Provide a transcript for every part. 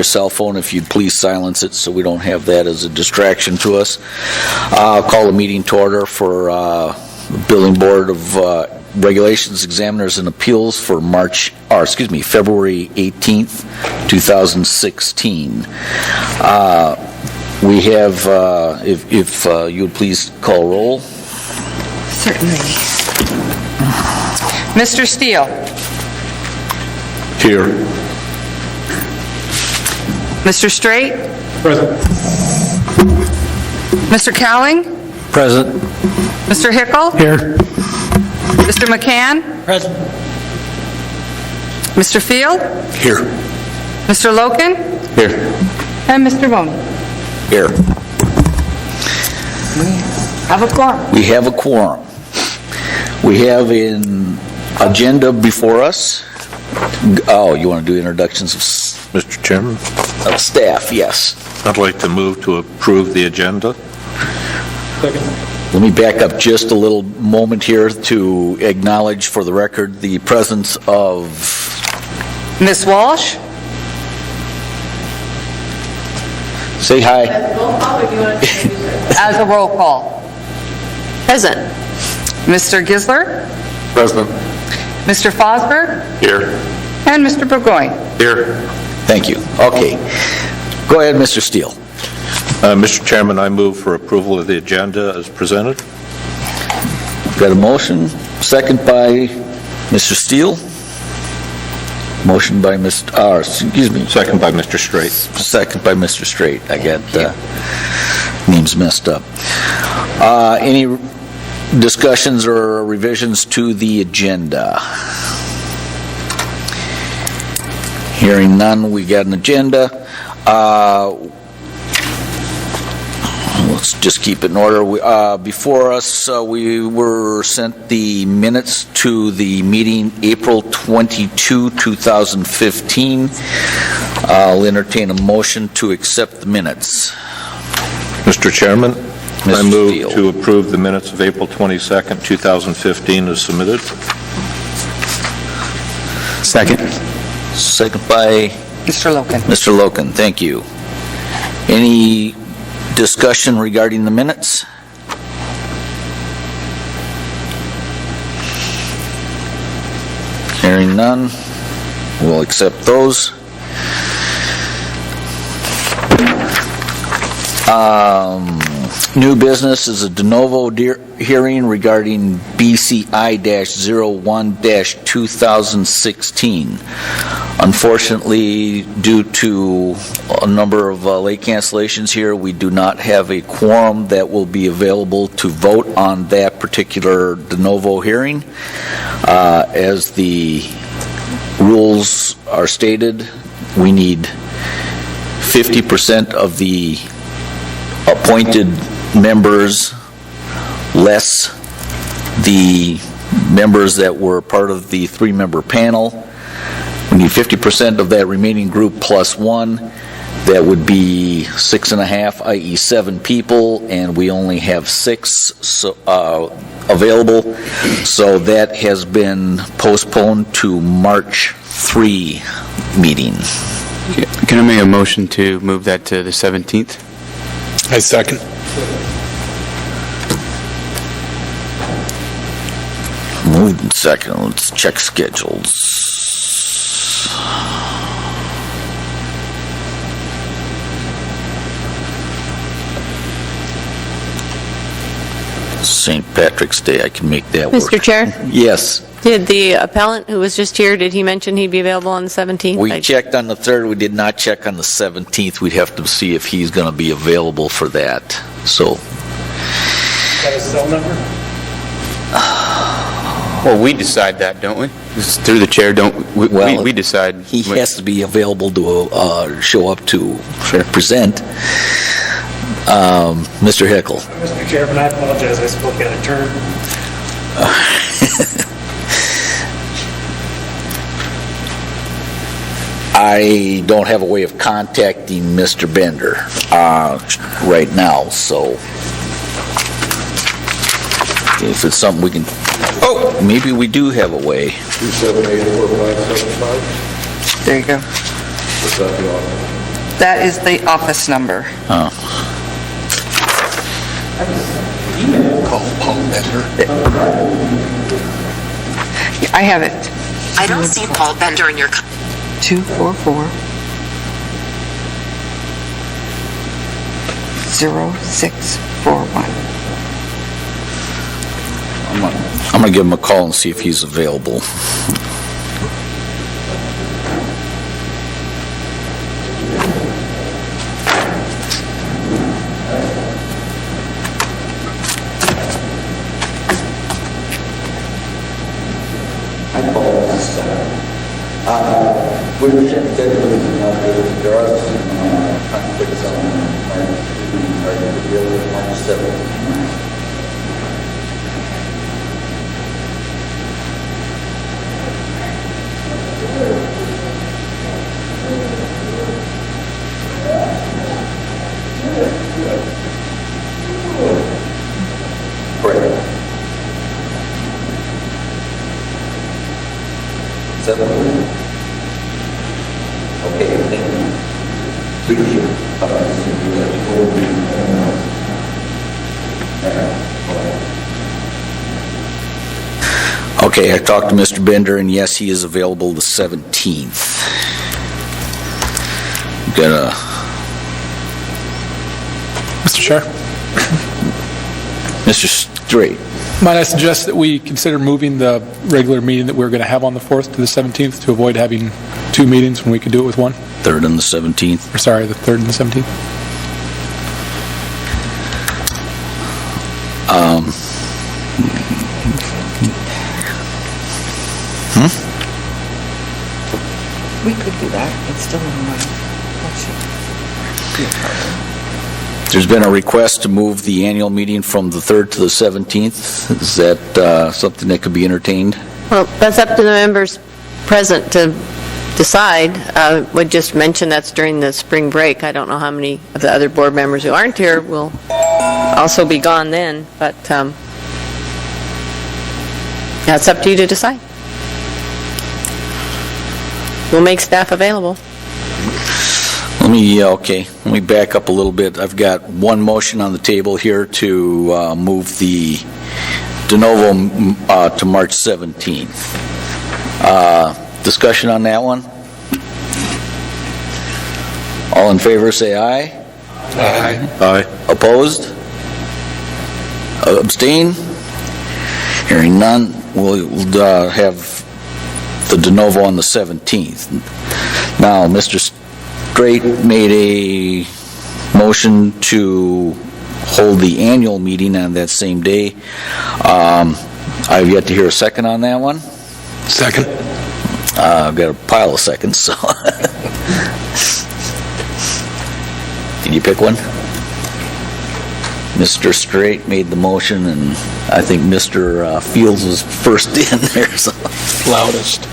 cell phone, if you'd please silence it so we don't have that as a distraction to us. I'll call the meeting to order for the Building Board of Regulations, Examiners, and Appeals for February 18th, 2016. We have, if you would please call roll. Certainly. Mr. Steele. Here. Mr. Straight. Present. Mr. Cowling. Present. Mr. Hickle. Here. Mr. McCann. Present. Mr. Field. Here. Mr. Loken. Here. And Mr. Boney. Here. Have a quorum. We have a quorum. We have an agenda before us. Oh, you want to do introductions of Mr. Chairman, staff? Yes. I'd like to move to approve the agenda. Let me back up just a little moment here to acknowledge for the record the presence of Ms. Walsh. say hi. As a roll call. Present. Mr. Gisler. Present. Mr. Fosberg. Here. And Mr. Burgoyne. Here. Thank you. Okay. Go ahead, Mr. Steele. Mr. Chairman, I move for approval of the agenda as presented. Got a motion, second by Mr. Steele. Motion by Mr. Second by Mr. Straight. Second by Mr. Straight. I got names messed up. Any discussions or revisions to the agenda? Hearing none, we got an agenda. Let's just keep it in order. Before us, we were sent the minutes to the meeting April 22, 2015. I'll entertain a motion to accept the minutes. Mr. Chairman, I move Steele. to approve the minutes of April 22nd, 2015 as submitted. Second. Second by Mr. Loken. Mr. Loken. Thank you. Any discussion regarding the minutes? Hearing none, we'll accept those. New business is a de novo hearing regarding BCI-01-2016. Unfortunately, due to a number of late cancellations here, we do not have a quorum that will be available to vote on that particular de novo hearing. As the rules are stated, we need 50% of the appointed members less the members that were part of the three-member panel. We need 50% of that remaining group plus one. That would be 6.5, i.e. 7 people, and we only have 6 available. So that has been postponed to March 3 meeting. Can I make a motion to move that to the 17th? I second. Moved in second. Let's check schedules. St. Patrick's Day, I can make that work. Mr. Chair, Yes. did the appellant who was just here, did he mention he'd be available on the 17th? We checked on the 3rd. We did not check on the 17th. We'd have to see if he's going to be available for that. So. Got his cell number? Well, we decide that, don't we? This is through the chair, don't we? Well, we decide. He has to be available to show up to present. Mr. Hickle. Mr. Chairman, I apologize. I spoke out of turn. I don't have a way of contacting Mr. Bender right now, so if it's something we can, maybe we do have a way. 278-4575. There you go. Is that the office? That is the office number. Oh. I have it. I don't see Paul Bender in your... 244 0641. I'm gonna give him a call and see if he's available. There are some conflicts on March 7th. Correct. 7th. Okay, thank you. Okay, I talked to Mr. Bender, and yes, he is available the 17th. Got Mr. Chair, Mr. Straight. might I suggest that we consider moving the regular meeting that we're going to have on the 4th to the 17th to avoid having two meetings when we could do it with one? 3rd and the 17th. Or sorry, the 3rd and the 17th? We could do that. It's still in my... There's been a request to move the annual meeting from the 3rd to the 17th. Is that something that could be entertained? Well, that's up to the members present to decide. Would just mention that's during the spring break. I don't know how many of the other board members who aren't here will also be gone then, but that's up to you to decide. We'll make staff available. Let me back up a little bit. I've got one motion on the table here to move the de novo to March 17th. Discussion on that one? All in favor, say aye. Aye. Aye. Opposed? Abstain? Hearing none, we'll have the de novo on the 17th. Now, Mr. Straight made a motion to hold the annual meeting on that same day. I've yet to hear a second on that one. Second. I've got a pile of seconds, so. Can you pick one? Mr. Straight made the motion, and I think Mr. Fields was first in there, so. Loudest.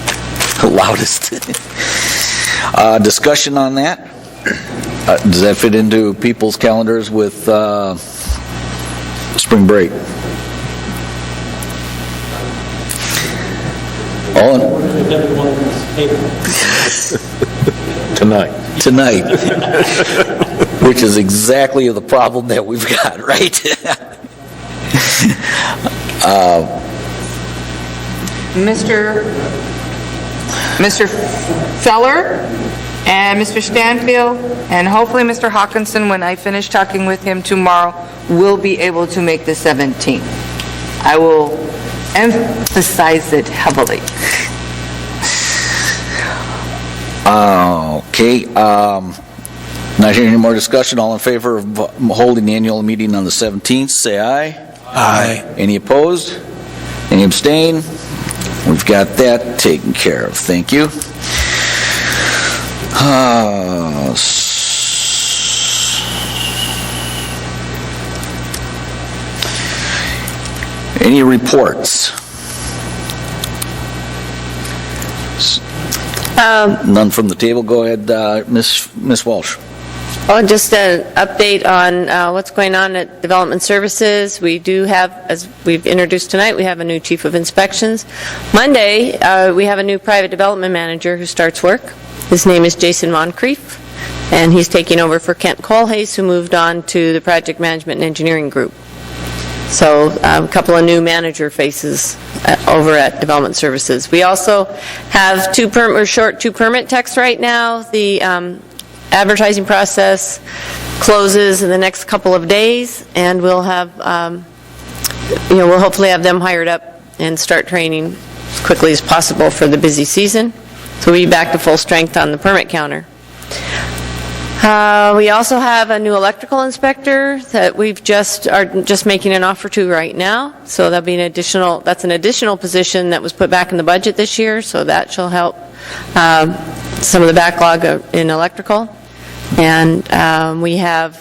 Loudest. Discussion on that? Does that fit into people's calendars with spring break? All in? Tonight. Tonight. Which is exactly the problem that we've got, right? Mr. Feller and Mr. Stanfield, and hopefully Mr. Hawkinson, when I finish talking with him tomorrow, will be able to make the 17th. I will emphasize it heavily. Okay. Not hearing any more discussion. All in favor of holding the annual meeting on the 17th, say aye. Aye. Any opposed? Any abstain? We've got that taken care of. Thank you. Any reports? None from the table. Go ahead, Ms. Walsh. Oh, just an update on what's going on at Development Services. We do have, as we've introduced tonight, we have a new Chief of Inspections. Monday, we have a new Private Development Manager who starts work. His name is Jason Moncrief. and he's taking over for Kent Colhase, who moved on to the Project Management and Engineering Group. So a couple of new manager faces over at Development Services. We also have two permit techs right now. The advertising process closes in the next couple of days, and we'll have, we'll hopefully have them hired up and start training as quickly as possible for the busy season. So we'll be back to full strength on the permit counter. We also have a new electrical inspector that are just making an offer to right now. So that'll be that's an additional position that was put back in the budget this year. So that shall help some of the backlog in electrical. And we had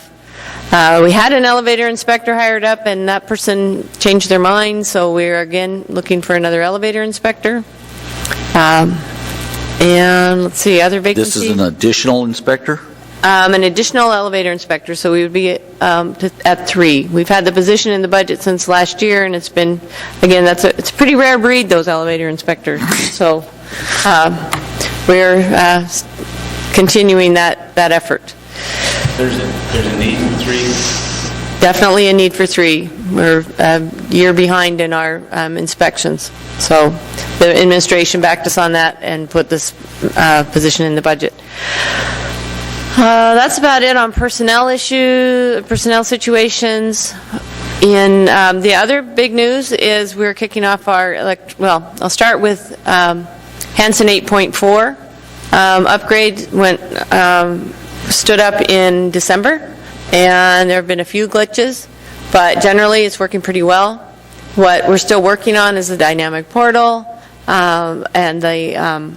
an elevator inspector hired up, and that person changed their mind. So we're again looking for another elevator inspector. And let's see, other vacancies. This is an additional inspector? An additional elevator inspector, so we would be at 3. We've had the position in the budget since last year, and it's been, again, it's a pretty rare breed, those elevator inspectors. So we're continuing that effort. There's a need for 3? Definitely a need for 3. We're a year behind in our inspections. So the administration backed us on that and put this position in the budget. That's about it on personnel situations. In the other big news is we're kicking off our, I'll start with Hanson 8.4. Upgrade stood up in December, and there have been a few glitches, but generally it's working pretty well. What we're still working on is the dynamic portal and the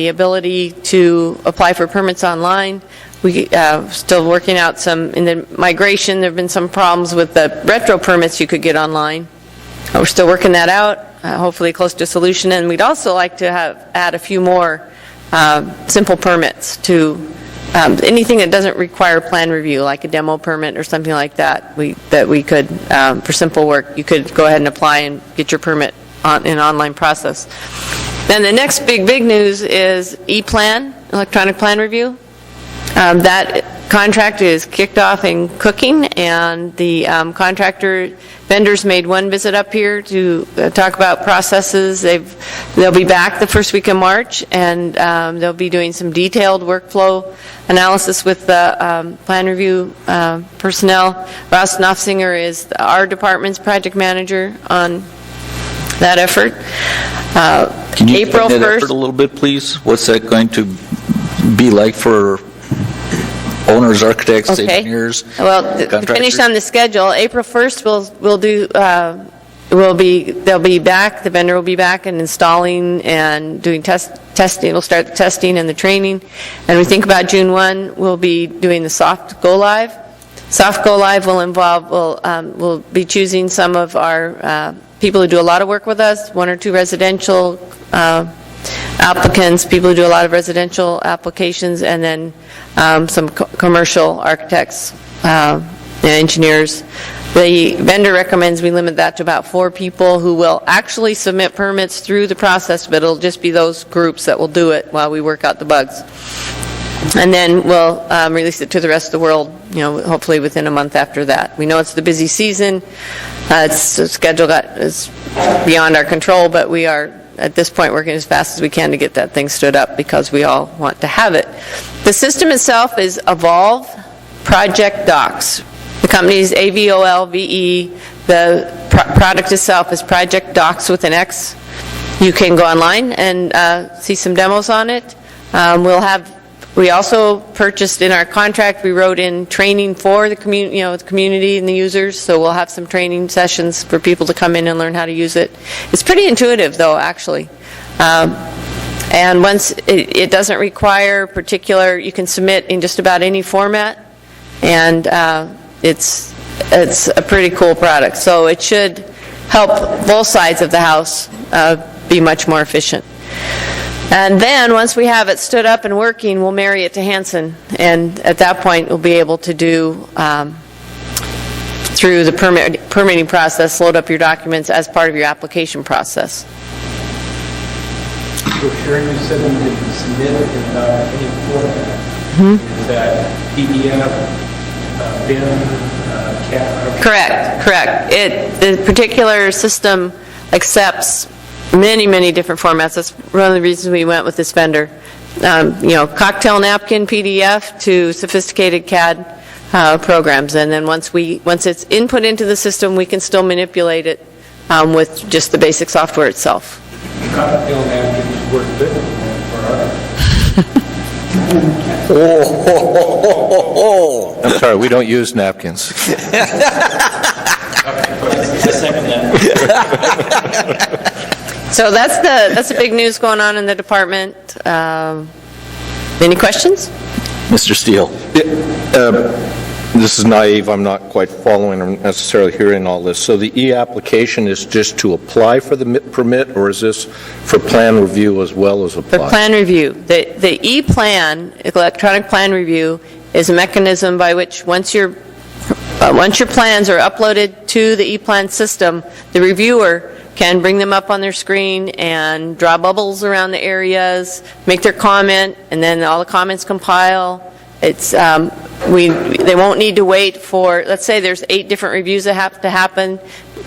ability to apply for permits online. We still working out in the migration. There have been some problems with the retro permits you could get online. We're still working that out, hopefully close to a solution. And we'd also like to add a few more simple permits to anything that doesn't require plan review, like a demo permit or something like that. We could, for simple work, you could go ahead and apply and get your permit in an online process. Then the next big news is E-Plan, electronic plan review. That contract is kicked off and cooking, and the vendors made one visit up here to talk about processes. They'll be back the first week of March, and they'll be doing some detailed workflow analysis with the plan review personnel. Ross Knopfsinger is our department's project manager on that effort. Can you April explain that 1st. effort a little bit, please? What's that going to be like for owners, architects, engineers, Well, to finish on the schedule, April 1st they'll be back, the vendor will be back and installing and doing testing. We'll start the testing and the training. And we think about June 1, we'll be doing the soft go live. Soft go live will involve, we'll be choosing some of our people who do a lot of work with us, 1 or 2 residential applicants, people who do a lot of residential applications, and then some commercial architects and engineers. The vendor recommends we limit that to about 4 people who will actually submit permits through the process, but it'll just be those groups that will do it while we work out the bugs. And then we'll release it to the rest of the world, hopefully within a month after that. We know it's the busy season. The schedule is beyond our control, but we are, at this point, working as fast as we can to get that thing stood up because we all want to have it. The system itself is Evolve Project Docs. The company is AVOLVE. The product itself is Project Docs with an X. You can go online and see some demos on it. We also purchased in our contract, we wrote in training for the community, the community and the users, so we'll have some training sessions for people to come in and learn how to use it. It's pretty intuitive, though, actually. And once it doesn't require you can submit in just about any format, and it's a pretty cool product. So it should help both sides of the house be much more efficient. And then, once we have it stood up and working, we'll marry it to Hanson. And at that point, we'll be able to do, through the permitting process, load up your documents as part of your application process. So Sharon, you said we could submit it in any format. Is that PDF, bin, cat? Correct. The particular system accepts many, many different formats. That's one of the reasons we went with this vendor. Cocktail napkin PDF to sophisticated CAD programs. And then once it's input into the system, we can still manipulate it with just the basic software itself. Cocktail napkins work good for us. I'm sorry, we don't use napkins. I second that. So that's the big news going on in the department. Any questions? Mr. Steele? This is naive, I'm not quite following or necessarily hearing all this. So the e-application is just to apply for the permit, or is this for plan review as well as apply? For plan review. The e-plan, electronic plan review, is a mechanism by which once your plans are uploaded to the e-plan system, the reviewer can bring them up on their screen and draw bubbles around the areas, make their comment, and then all the comments compile. They won't need to wait for, let's say there's 8 different reviews that have to happen.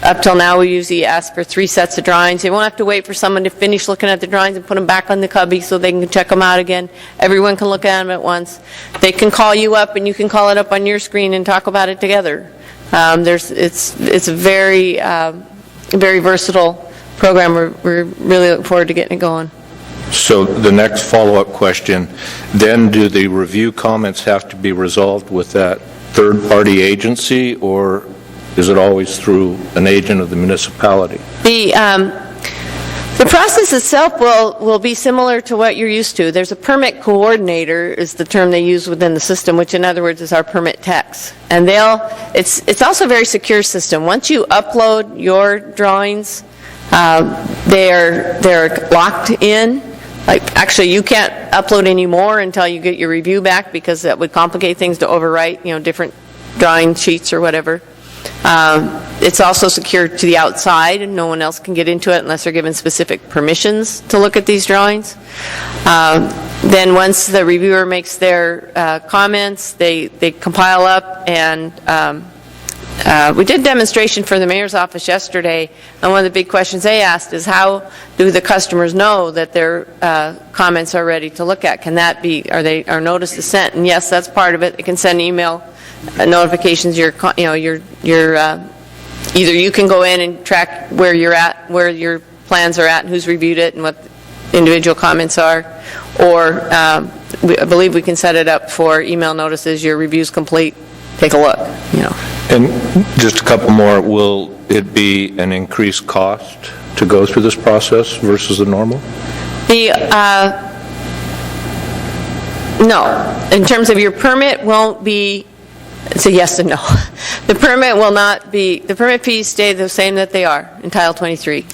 Up till now, we usually ask for 3 sets of drawings. They won't have to wait for someone to finish looking at the drawings and put them back on the cubby so they can check them out again. Everyone can look at them at once. They can call you up, and you can call it up on your screen and talk about it together. It's a very versatile program. We're really looking forward to getting it going. So the next follow-up question, then do the review comments have to be resolved with that third-party agency, or is it always through an agent of the municipality? The process itself will be similar to what you're used to. There's a permit coordinator is the term they use within the system, which in other words is our permit techs. And it's also a very secure system. Once you upload your drawings, they're locked in. Like, actually, you can't upload any more until you get your review back, because that would complicate things to overwrite, different drawing sheets or whatever. It's also secured to the outside, and no one else can get into it unless they're given specific permissions to look at these drawings. Then once the reviewer makes their comments, they compile up, and we did a demonstration for the mayor's office yesterday, and one of the big questions they asked is, how do the customers know that their comments are ready to look at? Can that be, are notice is sent? And yes, that's part of it. It can send email notifications. Either you can go in and track where you're at, where your plans are at, and who's reviewed it, and what individual comments are, or I believe we can set it up for email notices. Your review's complete. Take a look. And just a couple more, will it be an increased cost to go through this process versus the normal? No. In terms of your permit won't be, it's a yes and no. The permit will not be, the permit fees stay the same that they are in Title 23.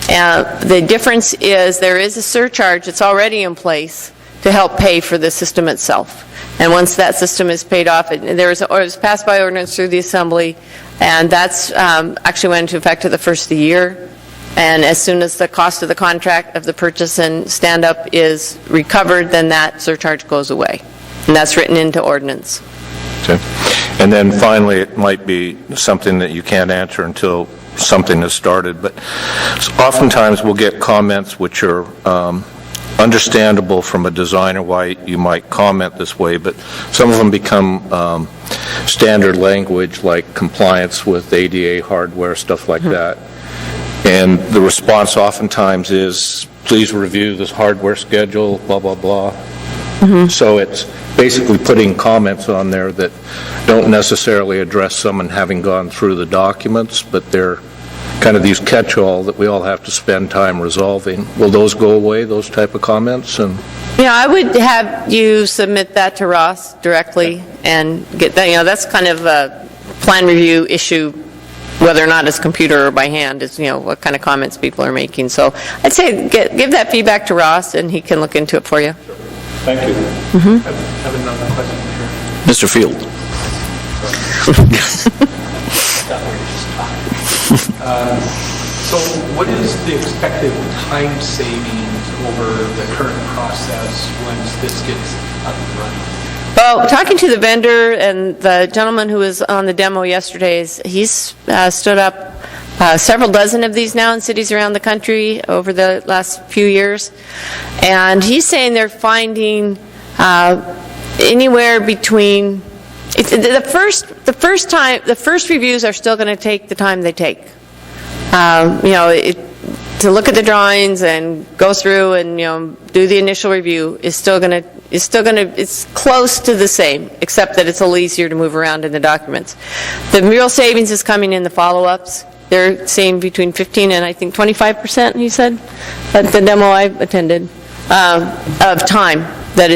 The difference is there is a surcharge that's already in place to help pay for the system itself. And once that system is paid off, it was passed by ordinance through the Assembly, and that's actually went into effect to the first of the year. And as soon as the cost of the contract of the purchase and stand-up is recovered, then that surcharge goes away. And that's written into ordinance. Okay. And then finally, it might be something that you can't answer until something is started, but oftentimes we'll get comments which are understandable from a designer why you might comment this way, but some of them become standard language like compliance with ADA hardware, stuff like that. And the response oftentimes is, please review this hardware schedule, blah, blah, blah. So it's basically putting comments on there that don't necessarily address someone having gone through the documents, but they're kind of these catch-all that we all have to spend time resolving. Will those go away, those type of comments? And I would have you submit that to Ross directly and get that. That's kind of a plan review issue, whether or not it's computer or by hand, is, what kind of comments people are making. So I'd say give that feedback to Ross, and he can look into it for you. thank you. I have another question here. Mr. Field? So what is the expected time savings over the current process once this gets up and running? Well, talking to the vendor and the gentleman who was on the demo yesterday, he's stood up several dozen of these now in cities around the country over the last few years. And he's saying they're finding anywhere between, the first reviews are still going to take the time they take. To look at the drawings and go through and, do the initial review is still going to, it's close to the same, except that it's a little easier to move around in the documents. The real savings is coming in the follow-ups. They're seeing between 15 and I think 25%, he said, at the demo I attended, of time that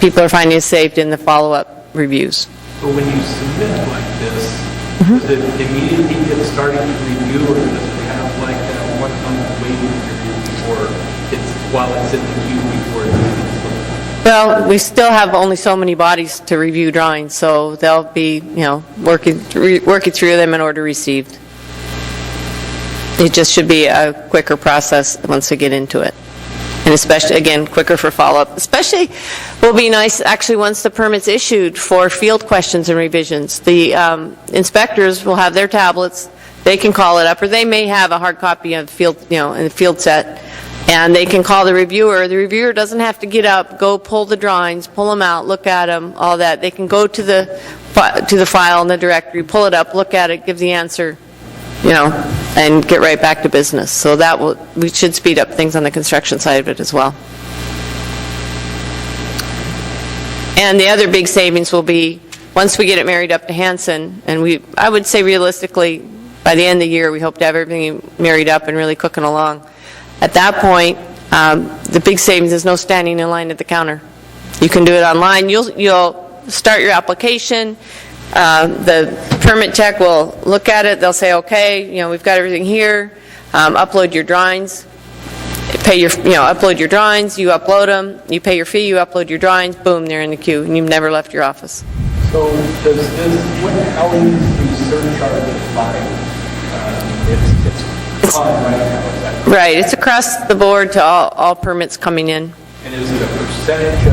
people are finding is saved in the follow-up reviews. But when you submit like this, does it immediately get started to review, or does it have like that 1 month waiting period before while it's in the queue before it's Well, we still have only so many bodies to review drawings, so they'll be, working through them in order received. It just should be a quicker process once they get into it. And especially, again, quicker for follow-up. Especially will be nice, actually, once the permit's issued for field questions and revisions. The inspectors will have their tablets. They can call it up, or they may have a hard copy of field, in the field set. And they can call the reviewer. The reviewer doesn't have to get up, go pull the drawings, pull them out, look at them, all that. They can go to the file in the directory, pull it up, look at it, give the answer, and get right back to business. So we should speed up things on the construction side of it as well. And the other big savings will be once we get it married up to Hanson, and I would say realistically, by the end of the year, we hope to have everything married up and really cooking along. At that point, the big savings is no standing in line at the counter. You can do it online. You'll start your application. The permit tech will look at it. They'll say, okay, we've got everything here. Upload your drawings. Upload your drawings. You upload them. You pay your fee. You upload your drawings. Boom, they're in the queue, and you've never left your office. So how is the surcharge applied? It's caught right now. Right, it's across the board to all permits coming in. And is it a percentage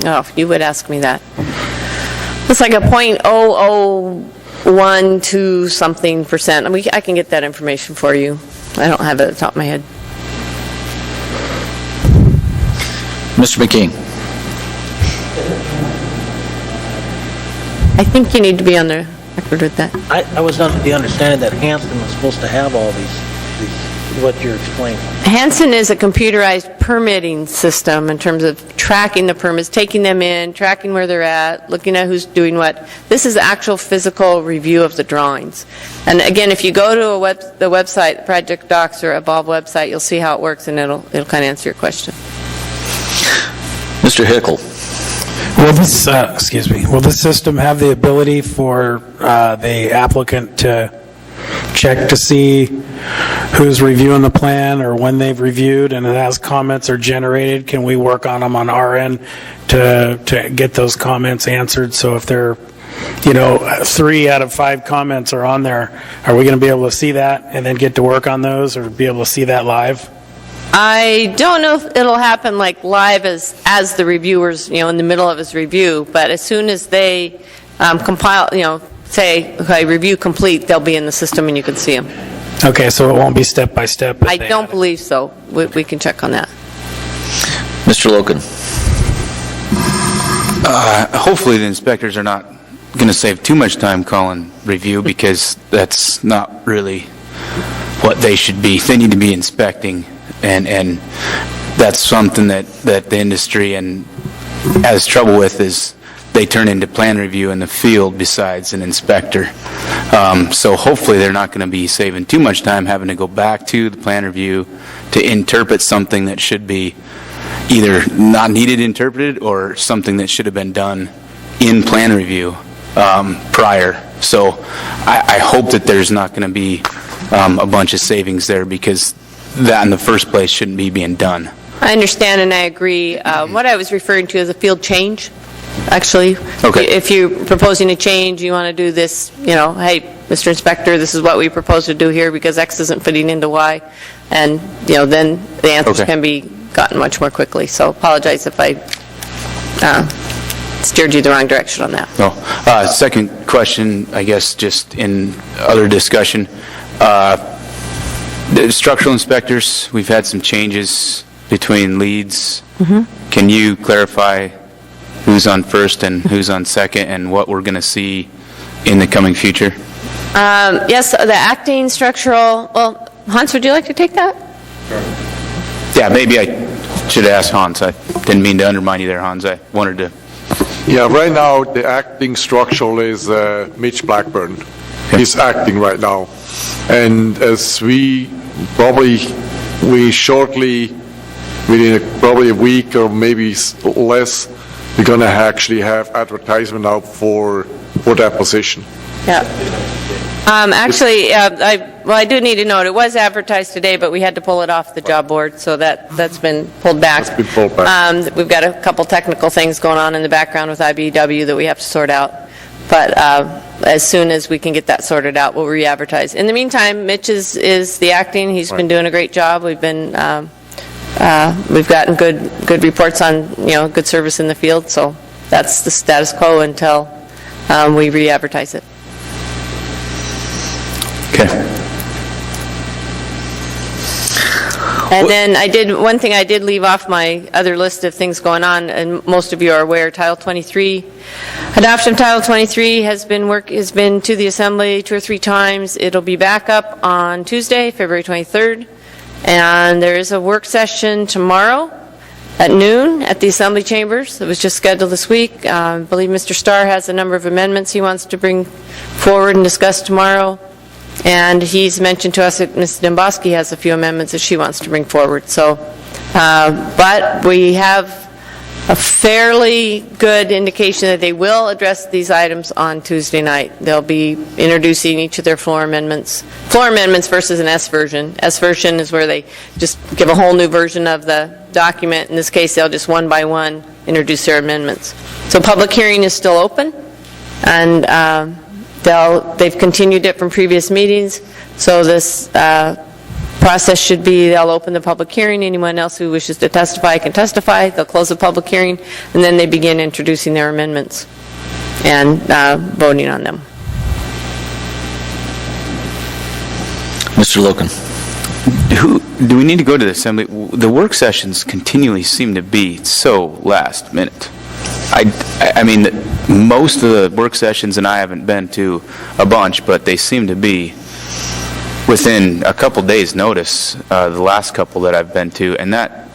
of? You would ask me that. It's like a 0.0012 something percent. I can get that information for you. I don't have it at the top of my head. Mr. McKean? I think you need to be on the record with that. I was under the understanding that Hanson was supposed to have all these what you're explaining. Hanson is a computerized permitting system in terms of tracking the permits, taking them in, tracking where they're at, looking at who's doing what. This is actual physical review of the drawings. And again, if you go to the website, Project Docs or Evolve website, you'll see how it works, and it'll kind of answer your question. Mr. Hickel? Will this system have the ability for the applicant to check to see who's reviewing the plan or when they've reviewed, and as comments are generated, can we work on them on our end to get those comments answered? So if they're 3 out of 5 comments are on there, are we going to be able to see that and then get to work on those, or be able to see that live? I don't know if it'll happen like live as the reviewers, in the middle of his review, but as soon as they compile, say, okay, review complete, they'll be in the system and you can see them. Okay, so it won't be step by step. I don't believe so. We can check on that. Mr. Loken? Hopefully the inspectors are not going to save too much time calling review, because that's not really what they should be. They need to be inspecting. And that's something that the industry has trouble with, is they turn into plan review in the field besides an inspector. So hopefully they're not going to be saving too much time having to go back to the plan review to interpret something that should be either not needed interpreted or something that should have been done in plan review prior. So I hope that there's not going to be a bunch of savings there, because that in the first place shouldn't be being done. I understand and I agree. What I was referring to is a field change, actually. Okay. If you're proposing a change, you want to do this, hey, Mr. Inspector, this is what we propose to do here because X isn't fitting into Y. And, then the answers can be gotten much more quickly. So apologize if I steered you the wrong direction on that. Second question, I guess, just in other discussion. The structural inspectors, we've had some changes between leads. Can you clarify who's on first and who's on second, and what we're going to see in the coming future? Yes, the acting structural, well, Hans, would you like to take that? Yeah, maybe I should ask Hans. I didn't mean to undermine you there, Hans. I wanted to... Yeah, right now, the acting structural is Mitch Blackburn. He's acting right now. And as we shortly, within probably a week or maybe less, we're going to actually have advertisement out for that position. Yeah. Actually, I do need to note, it was advertised today, but we had to pull it off the job board, so that's been pulled back. It's been pulled back. We've got a couple technical things going on in the background with IBEW that we have to sort out. But as soon as we can get that sorted out, we'll re-advertise. In the meantime, Mitch is the acting. He's been doing a great job. We've gotten good reports on, good service in the field. So that's the status quo until we re-advertise it. Okay. And then one thing I did leave off my other list of things going on, and most of you are aware, Title 23. Adoption of Title 23 has been to the Assembly 2 or 3 times. It'll be back up on Tuesday, February 23rd. And there is a work session tomorrow at noon at the Assembly Chambers. It was just scheduled this week. I believe Mr. Starr has a number of amendments he wants to bring forward and discuss tomorrow. And he's mentioned to us that Ms. Demboski has a few amendments that she wants to bring forward. So, but we have a fairly good indication that they will address these items on Tuesday night. They'll be introducing each of their floor amendments versus an S version. S version is where they just give a whole new version of the document. In this case, they'll just one by one introduce their amendments. So public hearing is still open, and they've continued it from previous meetings. So this process should be, they'll open the public hearing. Anyone else who wishes to testify can testify. They'll close the public hearing, and then they begin introducing their amendments and voting on them. Mr. Loken. Do we need to go to the Assembly? The work sessions continually seem to be so last minute. I mean, most of the work sessions, and I haven't been to a bunch, but they seem to be within a couple days' notice, the last couple that I've been to, and that,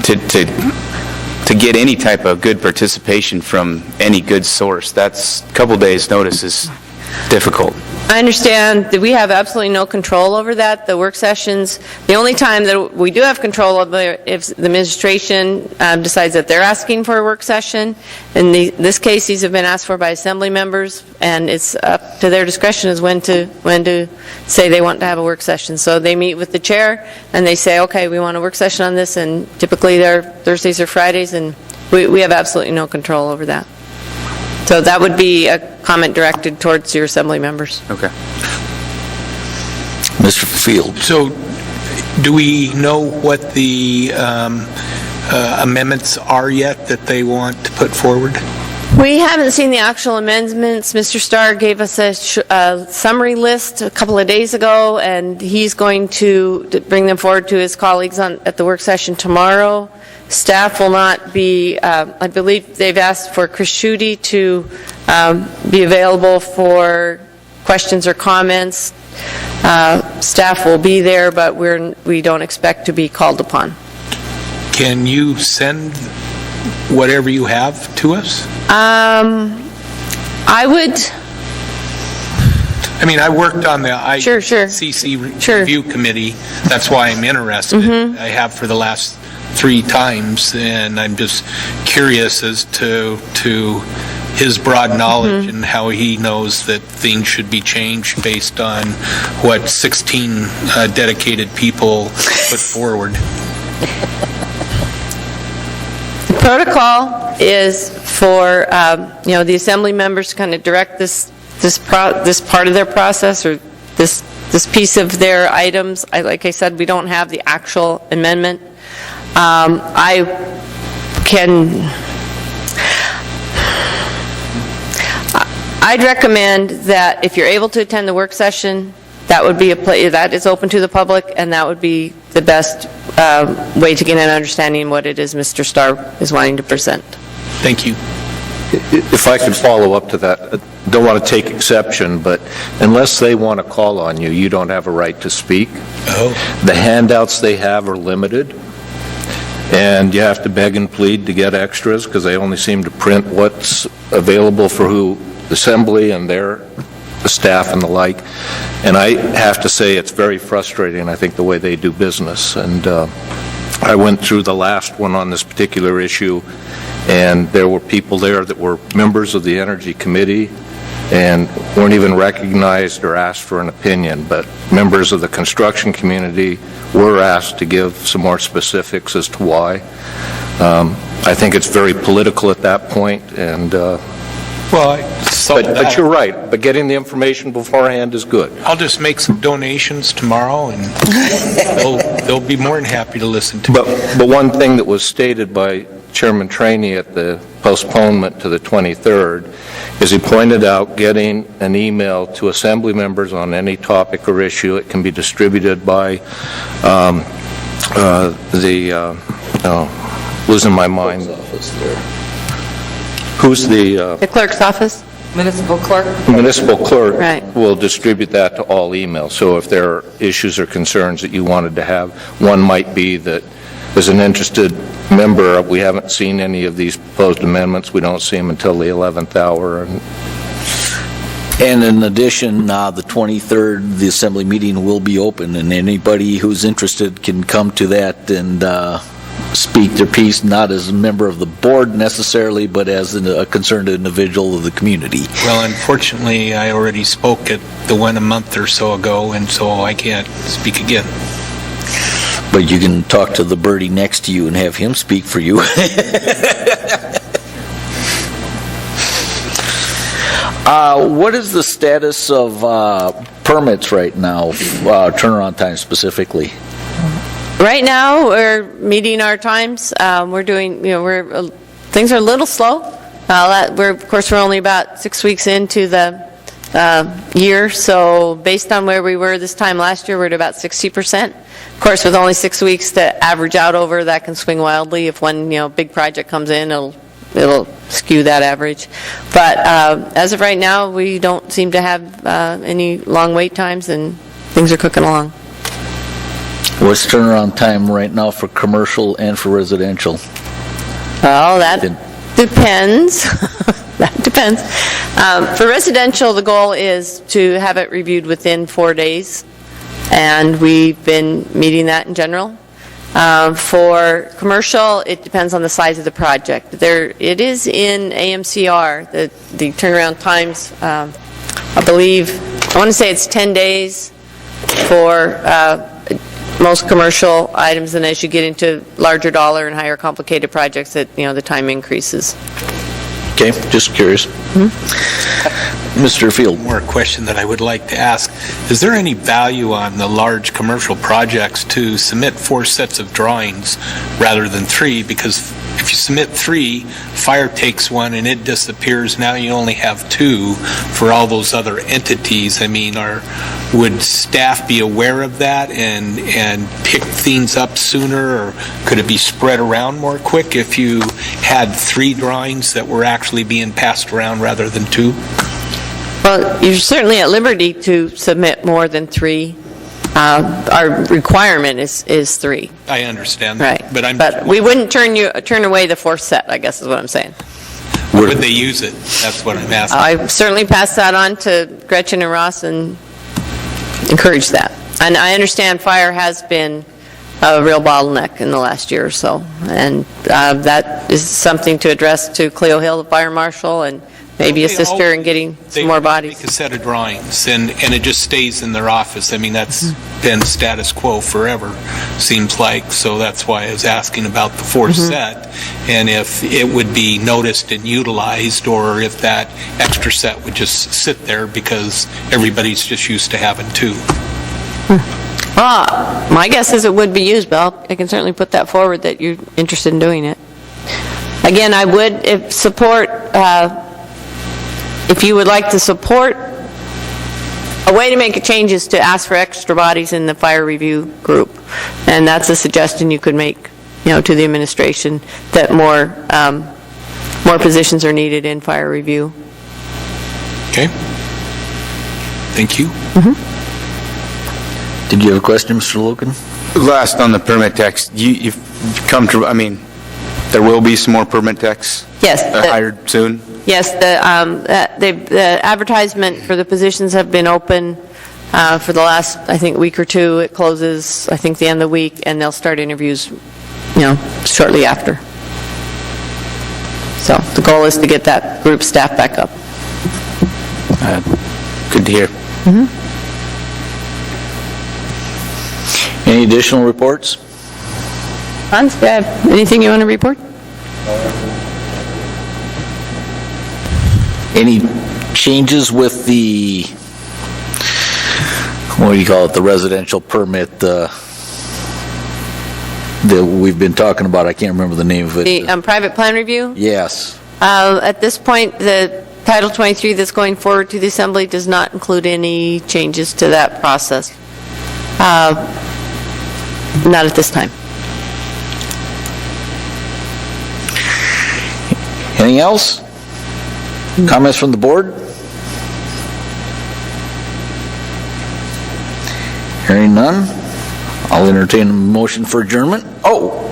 to get any type of good participation from any good source, that's a couple days' notice is difficult. I understand that we have absolutely no control over that. The work sessions, the only time that we do have control over if the administration decides that they're asking for a work session. In this case, these have been asked for by Assembly members, and it's up to their discretion as when to say they want to have a work session. So they meet with the chair, and they say, okay, we want a work session on this, and typically they're Thursdays or Fridays, and we have absolutely no control over that. So that would be a comment directed towards your Assembly members. Okay. Mr. Field. So do we know what the amendments are yet that they want to put forward? We haven't seen the actual amendments. Mr. Starr gave us a summary list a couple of days ago, and he's going to bring them forward to his colleagues at the work session tomorrow. Staff will not be, I believe they've asked for Chris Schutte to be available for questions or comments. Staff will be there, but we don't expect to be called upon. Can you send whatever you have to us? I would... I mean, I worked on the ICC review committee. That's why I'm interested. I have for the last 3 times, and I'm just curious as to his broad knowledge and how he knows that things should be changed based on what 16 dedicated people put forward. The protocol is for the Assembly members to kind of direct this part of their process, or this piece of their items. Like I said, we don't have the actual amendment. I'd recommend that if you're able to attend the work session, that would be that is open to the public, and that would be the best way to get an understanding of what it is Mr. Starr is wanting to present. Thank you. If I could follow up to that, don't want to take exception, but unless they want to call on you, you don't have a right to speak. Oh. The handouts they have are limited, and you have to beg and plead to get extras because they only seem to print what's available for Assembly and their staff and the like. And I have to say it's very frustrating, I think, the way they do business. And I went through the last one on this particular issue, and there were people there that were members of the Energy Committee and weren't even recognized or asked for an opinion, but members of the construction community were asked to give some more specifics as to why. I think it's very political at that point, and but you're right, but getting the information beforehand is good. I'll just make some donations tomorrow, and they'll be more than happy to listen to But one thing that was stated by Chairman Trainee at the postponement to the 23rd is he pointed out getting an email to Assembly members on any topic or issue. It can be distributed by losing my mind. Who's the clerk's office? Municipal clerk? Municipal clerk Right. will distribute that to all emails. So if there are issues or concerns that you wanted to have, one might be that as an interested member, we haven't seen any of these proposed amendments. We don't see them until the 11th hour. And in addition, the 23rd, the Assembly meeting will be open, and anybody who's interested can come to that and speak their piece, not as a member of the board necessarily, but as a concerned individual of the community. Well, unfortunately, I already spoke at the one a month or so ago, and so I can't speak again. But you can talk to the birdie next to you and have him speak for you. What is the status of permits right now, turnaround time specifically? Right now, we're meeting our times. We're doing, things are a little slow. Of course, we're only about 6 weeks into the year, so based on where we were this time last year, we're at about 60%. Of course, with only 6 weeks to average out over, that can swing wildly. If one, big project comes in, it'll skew that average. But as of right now, we don't seem to have any long wait times, and things are cooking along. What's turnaround time right now for commercial and for residential? Well, that depends. That depends. For residential, the goal is to have it reviewed within 4 days, and we've been meeting that in general. For commercial, it depends on the size of the project. It is in AMCR, the turnaround times, I want to say it's 10 days for most commercial items, and as you get into larger dollar and higher complicated projects, the time increases. Okay, just curious. Mr. Field. One more question that I would like to ask. Is there any value on the large commercial projects to submit 4 sets of drawings rather than 3? Because if you submit 3, fire takes one and it disappears. Now you only have 2 for all those other entities. I mean, would staff be aware of that and pick things up sooner, or could it be spread around more quick if you had 3 drawings that were actually being passed around rather than 2? Well, you're certainly at liberty to submit more than 3. Our requirement is 3. I understand that. Right. But we wouldn't turn away the 4th set, I guess is what I'm saying. Would they use it? That's what I'm asking. I certainly pass that on to Gretchen and Ross and encourage that. And I understand fire has been a real bottleneck in the last year or so. And that is something to address to Cleo Hill, the fire marshal, and maybe assist her in getting some more bodies. They make a set of drawings, and it just stays in their office. I mean, that's been status quo forever, seems like. So that's why I was asking about the 4th set, and if it would be noticed and utilized, or if that extra set would just sit there because everybody's just used to having 2. My guess is it would be used, but I can certainly put that forward that you're interested in doing it. Again, I would if you would like to support, a way to make a change is to ask for extra bodies in the fire review group. And that's a suggestion you could make, to the administration, that more positions are needed in fire review. Okay. Thank you. Did you have a question, Mr. Logan? Last on the permit techs, you've come to, there will be some more permit techs? Yes. Hired soon? Yes, the advertisement for the positions have been open for the last, I think, week or two. It closes, I think, the end of the week, and they'll start interviews, shortly after. So the goal is to get that group staff back up. Good to hear. Any additional reports? Hans, anything you want to report? Any changes with the, what do you call it, the residential permit that we've been talking about? I can't remember the name of it. The private plan review? Yes. At this point, the Title 23 that's going forward to the Assembly does not include any changes to that process. Not at this time. Anything else? Comments from the board? Hearing none, I'll entertain a motion for adjournment.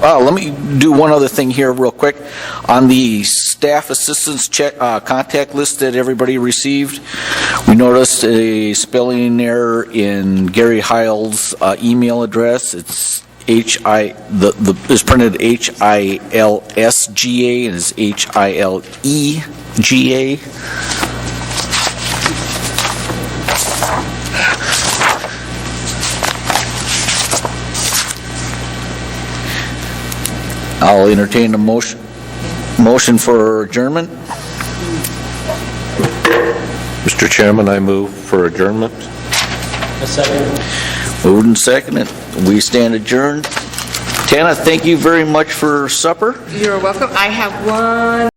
Let me do one other thing here real quick. On the staff assistance contact list that everybody received, we noticed a spelling error in Gary Heil's email address. It's it's printed HILSGA and it's HILEGA. I'll entertain a motion for adjournment. Mr. Chairman, I move for adjournment. A second. Moved and seconded. We stand adjourned. Tana, thank you very much for supper. You're welcome. I have one